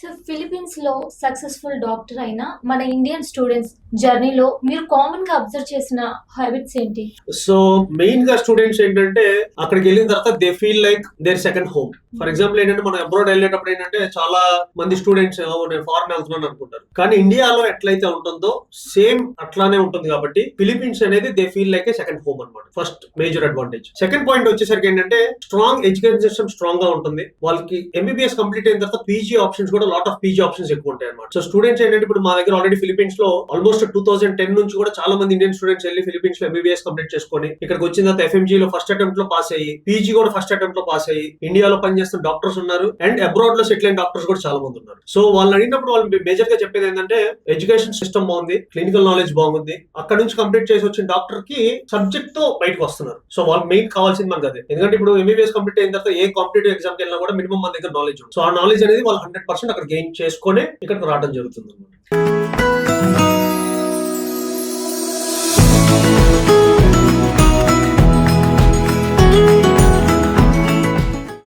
So Philippines లో successful doctor అయిన మన ఇండియన్ స్టూడెంట్స్ జర్నీలో మీరు కామన్ గా అబ్జర్వ్ చేసిన హ్యాబిట్స్ ఏంటి? సో మెయిన్ గా స్టూడెంట్స్ ఏంటంటే అక్కడికి వెళ్ళిన తర్వాత they feel like their second home. For example ఏంటంటే మనం అబ్రాడ్ వెళ్ళేటప్పుడు ఏంటంటే చాలా మంది స్టూడెంట్స్ నేను ఫారెన్ వెళ్తున్నాను అనుకుంటారు, కానీ ఇండియాలో ఎట్లయితే ఉంటుందో సేమ్ అట్లానే ఉంటుంది. కాబట్టి ఫిలిప్పీన్స్ అనేది they feel like a second home అనమాట. First major advantage. Second point వచ్చేసరికి ఏంటంటే స్ట్రాంగ్ ఎడ్యుకేషన్ సిస్టమ్ స్ట్రాంగ్ గా ఉంటుంది. వాళ్ళకి ఎంబీబీఎస్ కంప్లీట్ అయిన తర్వాత పీజీ ఆప్షన్స్ కూడా లాట్ ఆఫ్ పీజీ ఆప్షన్స్ ఎక్కువ ఉంటాయి అనమాట. సో స్టూడెంట్స్ ఏంటంటే ఇప్పుడు మా దగ్గర ఆల్రెడీ ఫిలిప్పీన్స్ లో ఆల్మోస్ట్ 2010 నుంచి కూడా చాలా మంది ఇండియన్ స్టూడెంట్స్ వెళ్ళి ఫిలిప్పీన్స్ లో ఎంబీబీఎస్ కంప్లీట్ చేసుకొని ఇక్కడికి వచ్చిన తర్వాత ఎఫ్ఎంజీ లో ఫస్ట్ అటెంప్ట్ లో పాస్ అయ్యి, పీజీ కూడా ఫస్ట్ అటెంప్ట్ లో పాస్ అయ్యి ఇండియాలో పనిచేస్తున్న డాక్టర్స్ ఉన్నారు, అండ్ అబ్రాడ్ లో సెటిల్ అయిన డాక్టర్స్ కూడా చాలా మంది ఉన్నారు. సో వాళ్ళని అడిగినప్పుడు వాళ్ళు మేజర్ గా చెప్పేది ఏంటంటే ఎడ్యుకేషన్ సిస్టమ్ బాగుంది, క్లినికల్ నాలెడ్జ్ బాగుంది, అక్కడ నుంచి కంప్లీట్ చేసి వచ్చిన డాక్టర్ కి సబ్జెక్ట్ తో బయటకు వస్తున్నారు. సో వాళ్ళు మెయిన్ కావాల్సింది మనకు అదే. ఎందుకంటే ఇప్పుడు ఎంబీబీఎస్ కంప్లీట్ అయిన తర్వాత ఏ కాంపిటేటివ్ ఎగ్జామ్ కి వెళ్ళినా కూడా మినిమం మన దగ్గర నాలెడ్జ్ ఉంది. సో ఆ నాలెడ్జ్ అనేది వాళ్ళు 100% అక్కడ గెయిన్ చేసుకొని ఇక్కడికి రావడం జరుగుతుంది అనమాట.